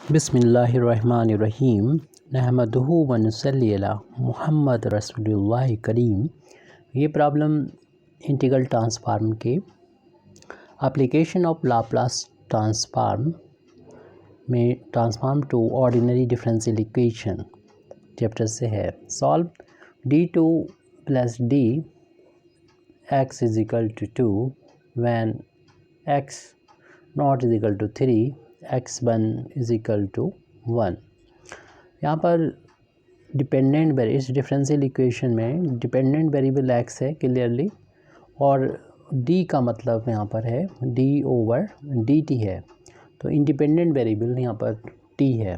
बिस्मिल्लाहिर्रहमानिर्रहीम नहमदुहु व नुसल्ली अला मुहम्मद रसूलुल्लाह करीम। ये प्रॉब्लम इंटीग्रल ट्रांसफार्म के एप्लीकेशन ऑफ लाप्लास ट्रांसफार्म में transform to ordinary differential equation chapter से है। Solve d2 plus d x is equal to 2 when x naught is equal to 3 x1 is equal to 1। यहाँ पर dependent इस differential equation में dependent variable x है clearly, और d का मतलब यहाँ पर है d ओवर dt है, तो इंडिपेंडेंट वेरिएबल यहाँ पर t है।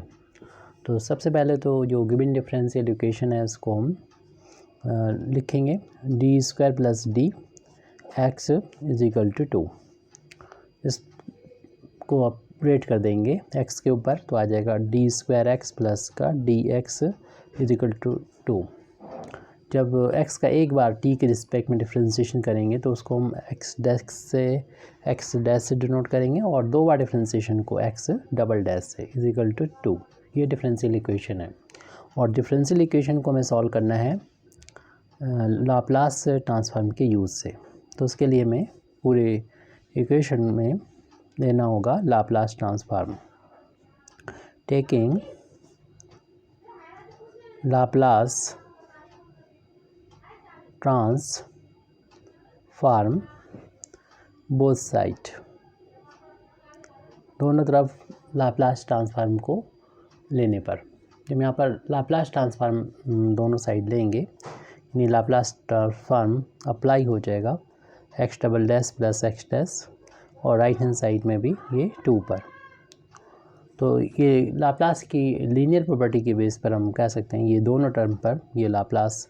तो सबसे पहले तो जो गिवन डिफरेंशियल इक्वेशन है उसको हम लिखेंगे d² plus d x is equal to 2। इसको ऑपरेट कर देंगे x के ऊपर तो आ जाएगा d² प्लस का dx इज इक्वल टू 2। जब x का एक बार t के रिस्पेक्ट में डिफ्रेंशिएशन करेंगे तो उसको हम x डैश से डिनोट करेंगे, और दो बार डिफ्रेंशिएशन को x डबल डैश से इज इक्वल टू 2। ये डिफरेंशियल इक्वेशन है, और डिफरेंशियल इक्वेशन को हमें सॉल्व करना है लाप्लास ट्रांसफार्म के यूज़ से। तो उसके लिए हमें पूरे इक्वेशन में लेना होगा Laplace transform. Taking Laplace transform both side, दोनों तरफ लाप्लास ट्रांसफार्म को लेने पर जब यहाँ पर लाप्लास ट्रांसफार्म दोनों साइड लेंगे यानी लाप्लास ट्रांसफार्म अप्लाई हो जाएगा x double dash plus x dash, और राइट हैंड साइड में भी ये 2 पर। तो ये लाप्लास की लीनियर प्रॉपर्टी के बेस पर हम कह सकते हैं ये दोनों टर्म पर ये लाप्लास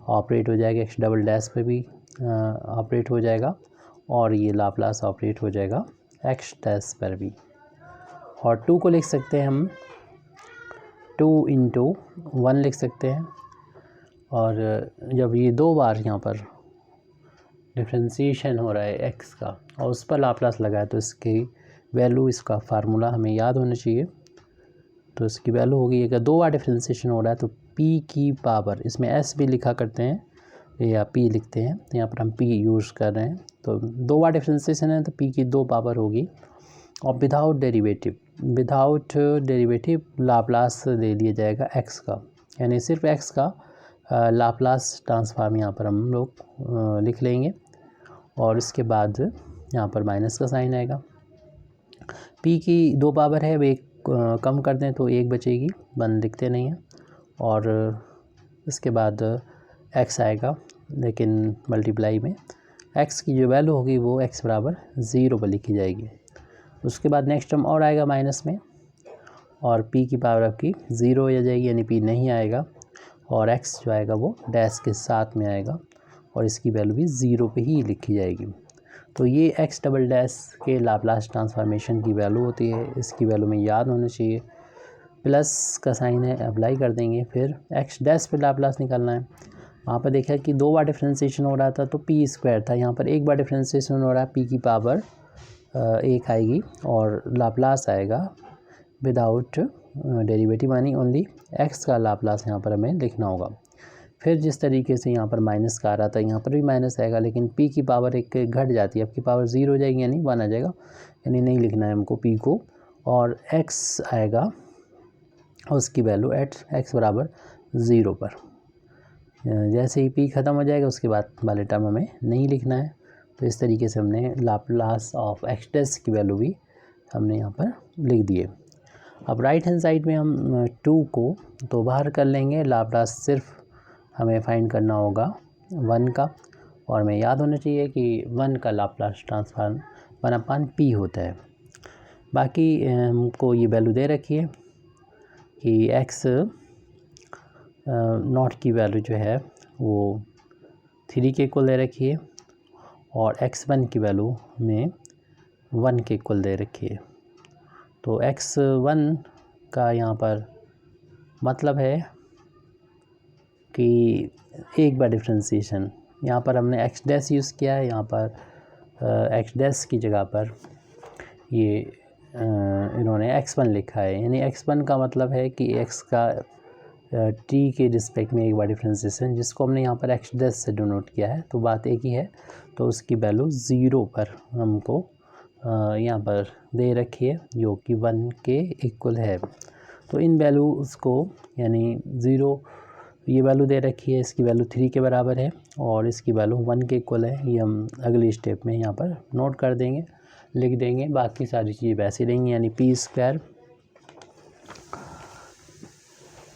ऑपरेट हो जाएगा, x डबल डैश पे भी ऑपरेट हो जाएगा, और ये लाप्लास ऑपरेट हो जाएगा x डैश पर भी। और 2 को लिख सकते हैं हम 2 इंटू 1 लिख सकते हैं, और जब ये दो बार यहाँ पर डिफ्रेंशिएशन हो रहा है x का और उस पर लाप्लास लगा है तो इसकी वैल्यू, इसका फार्मूला हमें याद होना चाहिए। तो इसकी वैल्यू होगी, अगर दो बार डिफ्रेंशिएशन हो रहा है तो p की पावर, इसमें s भी लिखा करते हैं या p लिखते हैं, तो यहाँ पर हम p यूज़ कर रहे हैं। तो दो बार डिफ्रेंशिएशन है तो p की 2 पावर होगी, और विदाउट डेरिवेटिव लाप्लास ले लिया जाएगा x का, यानी सिर्फ x का लाप्लास ट्रांसफार्म यहाँ पर हम लोग लिख लेंगे, और इसके बाद यहाँ पर माइनस का साइन आएगा। p की 2 पावर है, वे कम कर दें तो 1 बचेगी, 1 लिखते नहीं हैं, और इसके बाद x आएगा, लेकिन मल्टीप्लाई में x की जो वैल्यू होगी वो x बराबर 0 पर लिखी जाएगी। उसके बाद नेक्स्ट टर्म और आएगा माइनस में, और p की पावर आपकी 0 हो जाएगी, यानी p नहीं आएगा, और x जो आएगा वो डैश के साथ में आएगा, और इसकी वैल्यू भी 0 पे ही लिखी जाएगी। तो ये x डबल डैश के लाप्लास ट्रांसफॉर्मेशन की वैल्यू होती है, इसकी वैल्यू में याद होना चाहिए। प्लस का साइन है, अप्लाई कर देंगे, फिर x डैश पे लाप्लास निकालना है। वहाँ पर देखा कि दो बार डिफ्रेंशिएशन हो रहा था तो p² था, यहाँ पर एक बार डिफ्रेंशिएशन हो रहा है, p की पावर 1 आएगी, और लाप्लास आएगा विदाउट डेरिवेटिव, यानी ओनली x का लाप्लास यहाँ पर हमें लिखना होगा। फिर जिस तरीके से यहाँ पर माइनस का आ रहा था यहाँ पर भी माइनस आएगा, लेकिन p की पावर 1 घट जाती है, आपकी पावर 0 हो जाएगी, यानी 1 आ जाएगा, यानी नहीं लिखना है हमको p को, और x आएगा और उसकी वैल्यू एट x बराबर 0 पर। जैसे ही p ख़त्म हो जाएगा उसके बाद वाले टर्म हमें नहीं लिखना है। तो इस तरीके से हमने लाप्लास ऑफ x डैश की वैल्यू भी हमने यहाँ पर लिख दिए। अब राइट हैंड साइड में हम 2 को तो बाहर कर लेंगे, लाप्लास सिर्फ हमें फाइंड करना होगा 1 का, और हमें याद होना चाहिए कि 1 का लाप्लास ट्रांसफार्म 1/p होता है। बाकी हमको ये वैल्यू दे रखी है कि x नॉट की वैल्यू जो है वो 3 के इक्वल दे रखी है, और x1 की वैल्यू में 1 के इक्वल दे रखी है। तो x1 का यहाँ पर मतलब है कि एक बार डिफ्रेंशिएशन, यहाँ पर हमने x डैश यूज़ किया है, यहाँ पर x डैश की जगह पर ये इन्होंने x1 लिखा है, यानी x1 का मतलब है कि x का t के रिस्पेक्ट में एक बार डिफ्रेंसिएशन, जिसको हमने यहाँ पर x' से डिनोट किया है, तो बात एक ही है। तो उसकी वैल्यू 0 पर हमको यहाँ पर दे रखी है, जो कि 1 के इक्वल है। तो इन वैल्यूज़ को, यानी 0 ये वैल्यू दे रखी है, इसकी वैल्यू 3 के बराबर है और इसकी वैल्यू 1 के इक्वल है, ये हम अगली स्टेप में यहाँ पर नोट कर देंगे, लिख देंगे। बाकी सारी चीज़ें वैसे रहेंगी, यानी p²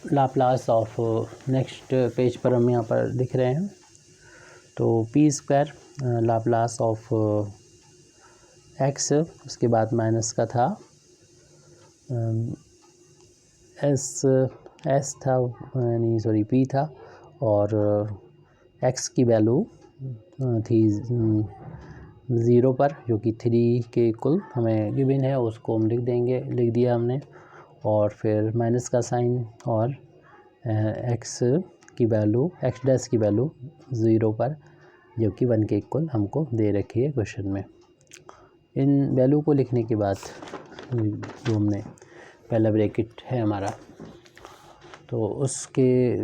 Laplace of, next page पर हम यहाँ पर लिख रहे हैं। तो p² लाप्लास ऑफ x, उसके बाद माइनस का था s था, यानी सॉरी p था, और x की वैल्यू थी 0 पर, जो कि 3 के इक्वल हमें गिवन है, उसको हम लिख देंगे, लिख दिया हमने। और फिर माइनस का साइन और x की वैल्यू, x' की वैल्यू 0 पर, जो कि 1 के इक्वल हमको दे रखी है क्वेश्चन में। इन वैल्यू को लिखने के बाद जो हमने पहला ब्रैकेट है हमारा, तो उसके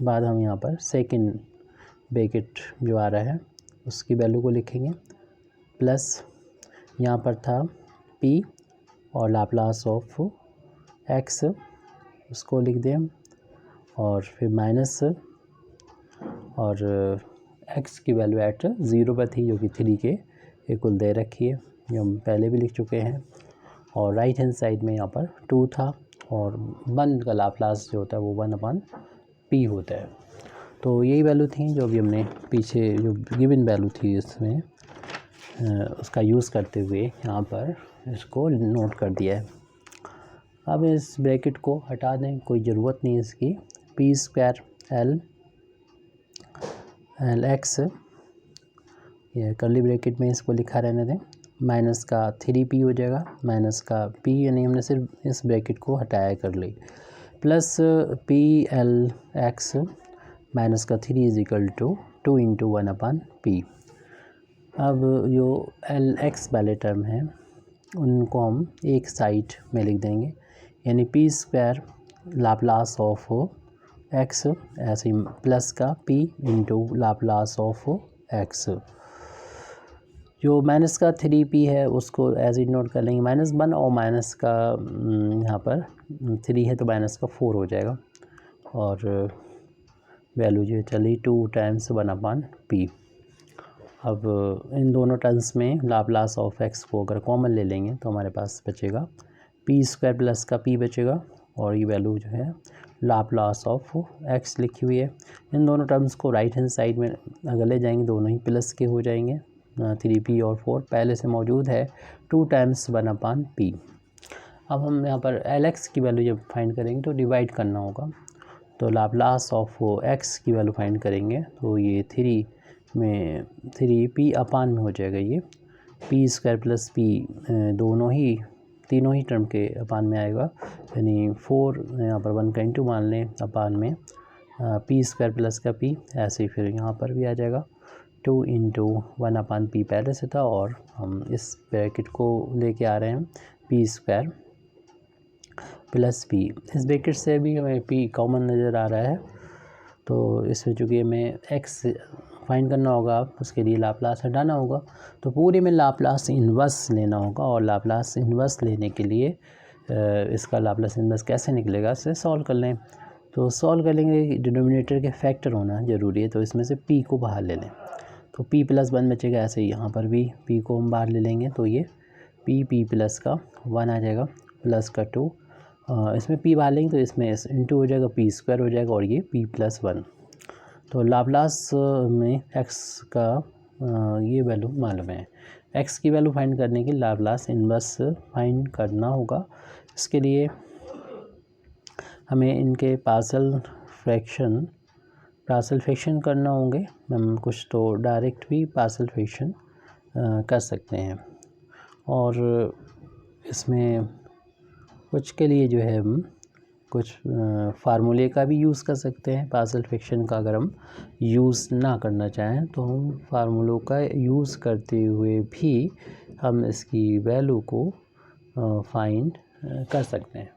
बाद हम यहाँ पर सेकंड ब्रैकेट जो आ रहा है उसकी वैल्यू को लिखेंगे, प्लस यहाँ पर था p और लाप्लास ऑफ x, उसको लिख दें, और फिर माइनस, और x की वैल्यू एट 0 पर थी, जो कि 3 के इक्वल दे रखी है, जो हम पहले भी लिख चुके हैं। और राइट हैंड साइड में यहाँ पर 2 था, और 1 का लाप्लास जो होता है वो 1/p होता है। तो यही वैल्यू थी जो अभी हमने पीछे जो गिवन वैल्यू थी इसमें उसका यूज़ करते हुए यहाँ पर इसको नोट कर दिया है। अब इस ब्रैकेट को हटा दें, कोई ज़रूरत नहीं इसकी। p² Lx, ये कर्ली ब्रैकेट में इसको लिखा रहने दें, माइनस का 3p हो जाएगा, माइनस का p, यानी हमने सिर्फ इस ब्रैकेट को हटाया कर ली, प्लस p(Lx) माइनस का 3 is equal to 2 into 1/p। अब जो Lx वाले टर्म हैं उनको हम एक साइड में लिख देंगे, यानी p² लाप्लास ऑफ x, ऐसे ही प्लस का p into Laplace of x। जो माइनस का 3p है उसको एज इट नोट कर लेंगे, -1, और माइनस का यहाँ पर 3 है तो माइनस का 4 हो जाएगा, और वैल्यू जो चली 2 टाइम्स 1/p। अब इन दोनों टर्म्स में लाप्लास ऑफ x को अगर कॉमन ले लेंगे तो हमारे पास बचेगा p² प्लस का p बचेगा, और ये वैल्यू जो है लाप्लास ऑफ x लिखी हुई है। इन दोनों टर्म्स को राइट हैंड साइड में अगर ले जाएंगे, दोनों ही प्लस के हो जाएंगे, 3p और 4 पहले से मौजूद है, 2 टाइम्स 1/p। अब हम यहाँ पर Lx की वैल्यू जब फाइंड करेंगे तो डिवाइड करना होगा, तो लाप्लास ऑफ x की वैल्यू फाइंड करेंगे तो ये 3p में हो जाएगा, ये p² प्लस p तीनों ही टर्म के अपान में आएगा, यानी 4 यहाँ पर 1 का इंटू मान लें अपान में p² प्लस का p, ऐसे ही फिर यहाँ पर भी आ जाएगा 2 इंटू 1/p पहले से था, और हम इस ब्रैकेट को लेके आ रहे हैं p² प्लस p। इस ब्रैकेट से भी हमें p कॉमन नज़र आ रहा है, तो इसमें चूँकि हमें x फाइंड करना होगा, उसके लिए लाप्लास हटाना होगा, तो पूरे में लाप्लास इन्वर्स लेना होगा, और लाप्लास इन्वर्स लेने के लिए इसका लाप्लास इन्वर्स कैसे निकलेगा, इसे सॉल्व कर लें। तो सॉल्व कर लेंगे, डिनोमिनेटर के फैक्टर होना ज़रूरी है, तो इसमें से p को बाहर ले लें, तो p + 1 बचेगा। ऐसे ही यहाँ पर भी p को हम बाहर ले लेंगे, तो ये p प्लस का 1 आ जाएगा, प्लस का 2, इसमें p बाहर लेंगे तो इसमें इंटू हो जाएगा, p² हो जाएगा, और ये p + 1। तो लाप्लास में x का ये वैल्यू मालूम है, x की वैल्यू फाइंड करने के लाप्लास इन्वर्स फाइंड करना होगा। इसके लिए हमें इनके पार्शियल फ्रैक्शन करना होंगे, हम कुछ तो डायरेक्ट भी पार्शियल फ्रैक्शन कर सकते हैं, और इसमें कुछ के लिए जो है हम कुछ फार्मूले का भी यूज़ कर सकते हैं। पार्शियल फ्रैक्शन का अगर हम यूज़ ना करना चाहें तो हम फार्मूलों का यूज़ करते हुए भी हम इसकी वैल्यू को फाइंड कर सकते हैं।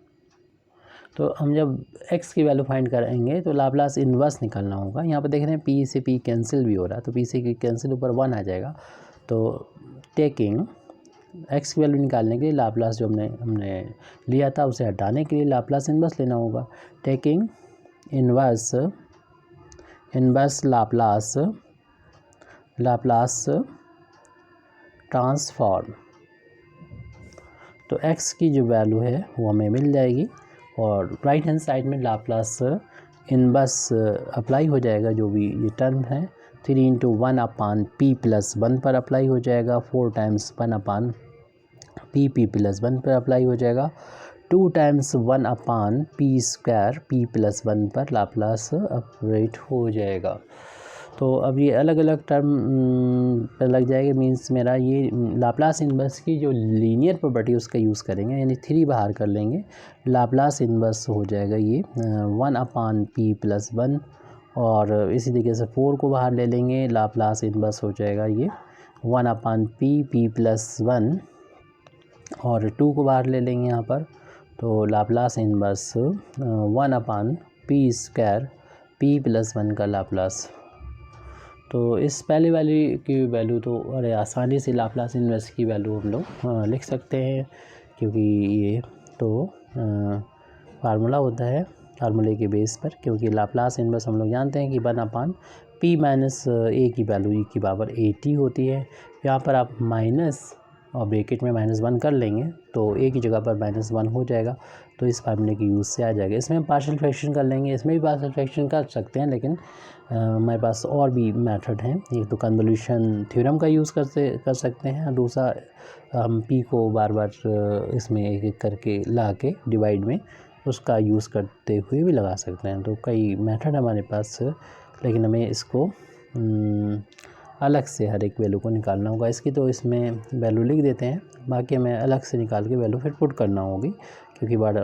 तो हम जब x की वैल्यू फाइंड करेंगे तो लाप्लास इन्वर्स निकालना होगा। यहाँ पर देख रहे हैं p से p कैंसिल भी हो रहा है, तो p से p कैंसिल ऊपर 1 आ जाएगा। तो टेकिंग x की वैल्यू निकालने के लिए लाप्लास जो हमने लिया था उसे हटाने के लिए लाप्लास इन्वर्स लेना होगा। टेकिंग इन्वर्स लाप्लास ट्रांसफॉर्म, तो x की जो वैल्यू है वो हमें मिल जाएगी और राइट हैंड साइड में लाप्लास इन्वर्स अप्लाई हो जाएगा। जो भी ये टर्म है 3 × 1/p + 1 पर अप्लाई हो जाएगा, 4 टाइम्स 1/p + 1 पर अप्लाई हो जाएगा, 2 टाइम्स 1/p² p + 1 पर लाप्लास ऑपरेट हो जाएगा। तो अब ये अलग अलग टर्म पर लग जाएगा, मीन्स मेरा ये लाप्लास इन्वर्स की जो लीनियर प्रॉपर्टी उसका यूज़ करेंगे, यानी 3 बाहर कर लेंगे, लाप्लास इन्वर्स हो जाएगा ये 1/p + 1, और इसी तरीके से 4 को बाहर ले लेंगे, लाप्लास इन्वर्स हो जाएगा ये 1/p + 1, और 2 को बाहर ले लेंगे यहाँ पर, तो लाप्लास इन्वर्स 1/p² p + 1 का लाप्लास। तो इस पहले वाली की वैल्यू तो अरे आसानी से लाप्लास इन्वर्स की वैल्यू हम लोग लिख सकते हैं, क्योंकि ये तो फार्मूला होता है फार्मूले के बेस पर, क्योंकि लाप्लास इन्वर्स हम लोग जानते हैं कि 1/p - a की वैल्यू e⁻t होती है। यहाँ पर आप माइनस और ब्रैकेट में -1 कर लेंगे तो a की जगह पर -1 हो जाएगा, तो इस फार्मूले के यूज़ से आ जाएगा। इसमें हम पार्शियल फ्रैक्शन कर लेंगे, इसमें भी पार्शियल फ्रैक्शन कर सकते हैं, लेकिन हमारे पास और भी मेथड हैं। एक तो कन्वोल्यूशन थ्योरम का यूज़ कर सकते हैं, और दूसरा हम p को बार बार इसमें एक एक करके ला के डिवाइड में उसका यूज़ करते हुए भी लगा सकते हैं। तो कई मेथड हमारे पास, लेकिन हमें इसको अलग से हर एक वैल्यू को निकालना होगा। इसकी तो इसमें वैल्यू लिख देते हैं, बाकी हमें अलग से निकाल के वैल्यू फिर पुट करना होगी, क्योंकि बड़ा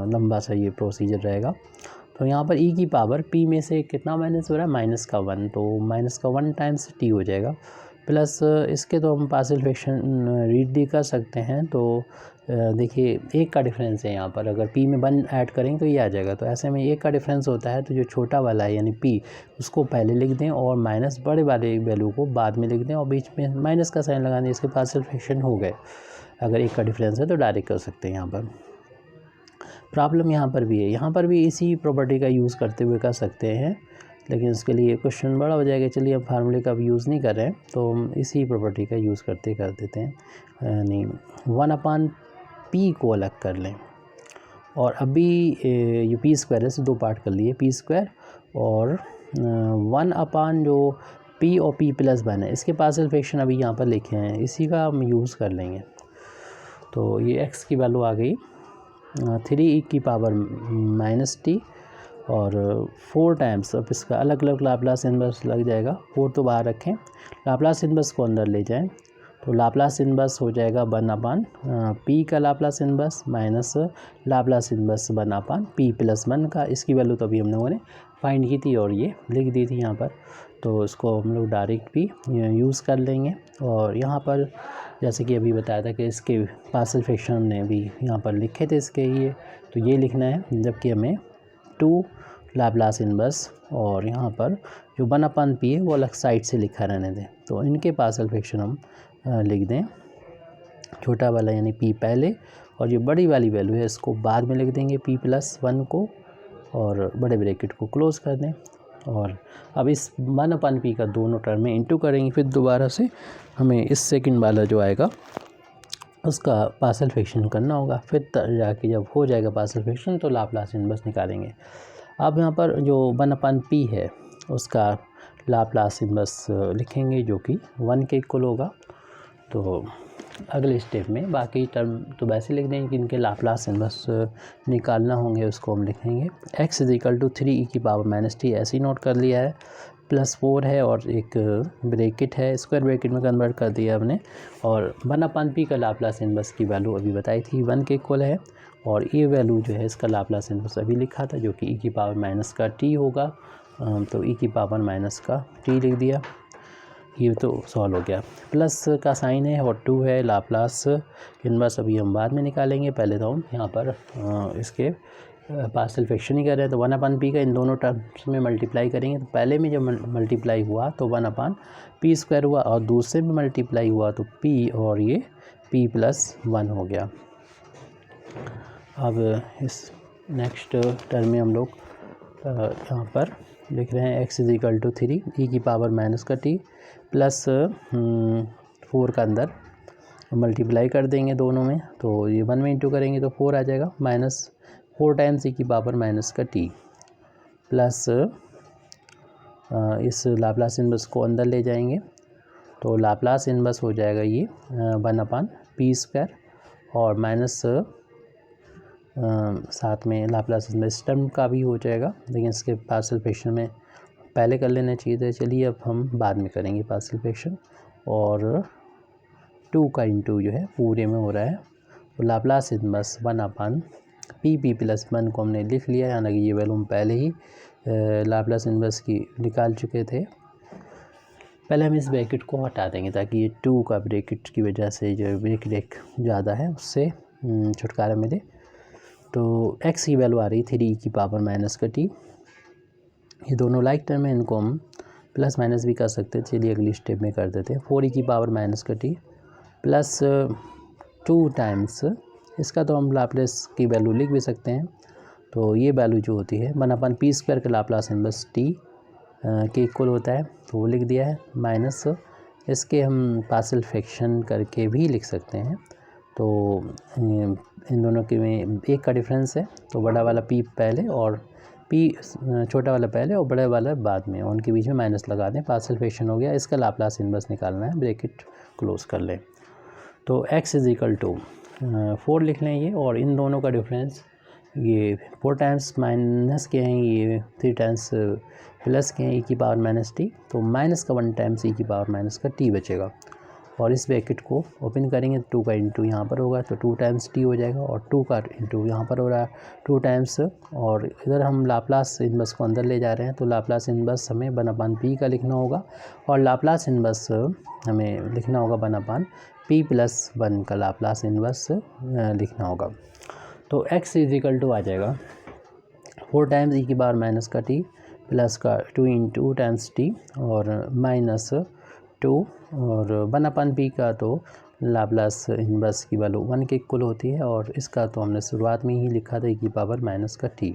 लंबा सा ये प्रोसीजर रहेगा। तो यहाँ पर e की पावर p में से कितना माइनस हो रहा है, -1, तो -1 टाइम्स t हो जाएगा, प्लस इसके तो हम पार्शियल फ्रैक्शन रीड भी कर सकते हैं। तो देखिए 1 का डिफरेंस है यहाँ पर, अगर p में 1 ऐड करेंगे तो ये आ जाएगा, तो ऐसे में 1 का डिफरेंस होता है, तो जो छोटा वाला है यानी p उसको पहले लिख दें और माइनस बड़े वाले वैल्यू को बाद में लिख दें, और बीच में माइनस का साइन लगा दें, इसके पार्शियल फ्रैक्शन हो गए। अगर 1 का डिफरेंस है तो डायरेक्ट कर सकते हैं। यहाँ पर प्रॉब्लम यहाँ पर भी है, यहाँ पर भी इसी प्रॉपर्टी का यूज़ करते हुए कर सकते हैं, लेकिन उसके लिए क्वेश्चन बड़ा हो जाएगा। चलिए अब फार्मूले का भी यूज़ नहीं कर रहे हैं, तो हम इसी प्रॉपर्टी का यूज़ कर देते हैं, यानी 1/p को अलग कर लें, और अभी ये p² है, 2 पार्ट कर लिए, p² और 1/ जो p और p + 1 है, इसके पार्शियल फ्रैक्शन अभी यहाँ पर लिखे हैं, इसी का हम यूज़ कर लेंगे। तो ये x की वैल्यू आ गई 3e की पावर -t, और 4 टाइम्स, अब इसका अलग अलग लाप्लास इन्वर्स लग जाएगा, 4 तो बाहर रखें, लाप्लास इन्वर्स को अंदर ले जाएं, तो लाप्लास इन्वर्स हो जाएगा 1/p का Laplace inverse minus Laplace inverse 1/p + 1 का। इसकी वैल्यू तो अभी हम लोगों ने फाइंड की थी और ये लिख दी थी यहाँ पर, तो इसको हम लोग डायरेक्ट भी यूज़ कर लेंगे। और यहाँ पर जैसे कि अभी बताया था कि इसके पार्शियल फ्रैक्शन हमने भी यहाँ पर लिखे थे इसके ये, तो ये लिखना है, जबकि हमें 2 लाप्लास इन्वर्स और यहाँ पर जो 1/p है वो अलग साइड से लिखा रहने दें। तो इनके पार्शियल फ्रैक्शन हम लिख दें, छोटा वाला यानी p पहले, और जो बड़ी वाली वैल्यू है इसको बाद में लिख देंगे p + 1 को, और बड़े ब्रैकेट को क्लोज कर दें। और अब इस 1/p का दोनों टर्म में इंटू करेंगे, फिर दोबारा से हमें इस सेकंड वाला जो आएगा उसका पार्शियल फ्रैक्शन करना होगा, फिर जाके जब हो जाएगा पार्शियल फ्रैक्शन तो लाप्लास इन्वर्स निकालेंगे। अब यहाँ पर जो 1/p है उसका लाप्लास इन्वर्स लिखेंगे, जो कि 1 के इक्वल होगा। तो अगले स्टेप में बाकी टर्म तो वैसे लिख देंगे कि इनके लाप्लास इन्वर्स निकालना होंगे, उसको हम लिखेंगे x = 3e की पावर -t, ऐसे ही नोट कर लिया है, +4 है और एक ब्रैकेट है, स्क्वायर ब्रैकेट में कन्वर्ट कर दिया हमने, और 1/p का लाप्लास इन्वर्स की वैल्यू अभी बताई थी 1 के इक्वल है, और ये वैल्यू जो है इसका लाप्लास इन्वर्स अभी लिखा था, जो कि e की पावर - का t होगा, तो e की पावर - का t लिख दिया। ये तो सॉल्व हो गया। प्लस का साइन है और 2 है, लाप्लास इनवर्स अभी हम बाद में निकालेंगे। पहले तो हम यहाँ पर इसके पार्शियल फ्रैक्शन ही कर रहे हैं, तो 1/p का इन दोनों टर्म्स में मल्टीप्लाई करेंगे। तो पहले में जब मल्टीप्लाई हुआ तो 1/p² हुआ, और दूसरे में मल्टीप्लाई हुआ तो p, और ये p+1 हो गया। अब इस नेक्स्ट टर्म में हम लोग यहाँ पर लिख रहे हैं x = 3 e⁻t प्लस 4 का अंदर मल्टीप्लाई कर देंगे दोनों में, तो ये 1 में इंटू करेंगे तो 4 आ जाएगा, -4 टाइम्स e⁻t प्लस इस लाप्लास इनवर्स को अंदर ले जाएंगे तो लाप्लास इनवर्स हो जाएगा ये 1/p² और माइनस साथ में लाप्लास इनवर्स टर्म का भी हो जाएगा, लेकिन इसके पार्शियल फ्रैक्शन में पहले कर लेना चाहिए था। चलिए अब हम बाद में करेंगे पार्शियल फ्रैक्शन। और 2 का इंटू जो है पूरे में हो रहा है, तो लाप्लास इनवर्स 1/p+1 को हमने लिख लिया, यानी कि ये वैल्यू हम पहले ही लाप्लास इनवर्स की निकाल चुके थे। पहले हम इस ब्रैकेट को हटा देंगे ताकि ये 2 का ब्रैकेट की वजह से जो ब्रैकेट ज़्यादा है उससे छुटकारा मिले। तो x की वैल्यू आ रही 3 e⁻t, ये दोनों लाइक टर्म है, इनको हम प्लस माइनस भी कर सकते हैं। चलिए अगली स्टेप में कर देते हैं। 4 e⁻t प्लस 2 टाइम्स, इसका तो हम लाप्लास की वैल्यू लिख भी सकते हैं। तो ये वैल्यू जो होती है 1/p² का लाप्लास इनवर्स t के इक्वल होता है, तो वो लिख दिया है, माइनस इसके हम पार्शियल फ्रैक्शन करके भी लिख सकते हैं। तो इन दोनों के में एक का डिफरेंस है, तो बड़ा वाला p पहले और p छोटा वाला पहले और बड़ा वाला बाद में, उनके बीच में माइनस लगा दें, पार्शियल फ्रैक्शन हो गया। इसका लाप्लास इनवर्स निकालना है, ब्रैकेट क्लोज कर लें। तो x = 4 लिख लें ये, और इन दोनों का डिफरेंस ये 4 टाइम्स माइनस के हैं, ये 3 टाइम्स प्लस के हैं e⁻t, तो माइनस का 1 टाइम्स e⁻t बचेगा। और इस ब्रैकेट को ओपन करेंगे, 2 का इंटू यहाँ पर होगा तो 2 टाइम्स t हो जाएगा, और 2 का इंटू यहाँ पर हो रहा है 2 टाइम्स, और इधर हम लाप्लास इनवर्स को अंदर ले जा रहे हैं, तो लाप्लास इनवर्स हमें 1/p का लिखना होगा, और लाप्लास इनवर्स हमें लिखना होगा 1/p+1 का लाप्लास इनवर्स लिखना होगा। तो x = आ जाएगा 4 टाइम्स e⁻t प्लस का 2 इंटू टाइम्स t और माइनस 2 और 1/p का तो लाप्लास इनवर्स की वैल्यू 1 के इक्वल होती है, और इसका तो हमने शुरुआत में ही लिखा था e⁻t।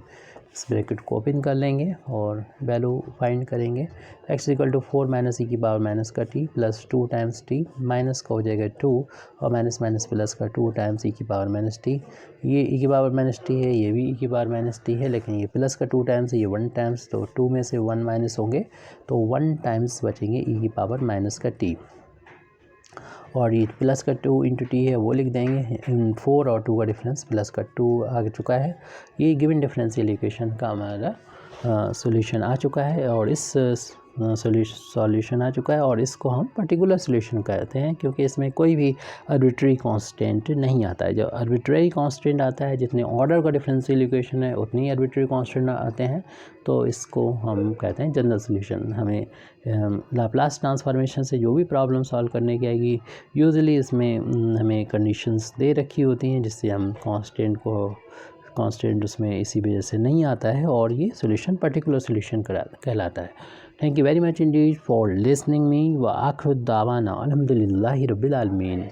इस ब्रैकेट को ओपन कर लेंगे और वैल्यू फाइंड करेंगे। x = 4 - e⁻t plus 2 times t, minus का हो जाएगा 2 और माइनस माइनस प्लस का 2 टाइम्स e⁻t। ये e⁻t है, ये भी e⁻t है, लेकिन ये प्लस का 2 टाइम्स है, ये 1 टाइम्स, तो 2 में से 1 माइनस होंगे तो 1 टाइम्स बचेंगे e⁻t। और ये प्लस का 2 इंटू t है वो लिख देंगे, इन 4 और 2 का डिफरेंस प्लस का 2 आ चुका है। ये गिवन डिफरेंशियल इक्वेशन का हमारा सॉल्यूशन आ चुका है, और इस सॉल्यूशन आ चुका है, और इसको हम पर्टिकुलर सॉल्यूशन कहते हैं, क्योंकि इसमें कोई भी आर्बिट्रेरी कांस्टेंट नहीं आता है। जो आर्बिट्रेरी कांस्टेंट आता है, जितने ऑर्डर का डिफरेंशियल इक्वेशन है उतनी आर्बिट्रेरी कांस्टेंट आते हैं, तो इसको हम कहते हैं जनरल सॉल्यूशन। हमें लाप्लास ट्रांसफॉर्मेशन से जो भी प्रॉब्लम सॉल्व करने की आएगी, यूजुअली इसमें हमें कंडीशंस दे रखी होती हैं, जिससे हम कांस्टेंट उसमें इसी वजह से नहीं आता है, और ये सॉल्यूशन पर्टिकुलर सॉल्यूशन कहलाता है। Thank you very much Indeed for listening me, व आखिर दावाना अल्हम्दुलिल्लाहि रब्बिल आलमीन।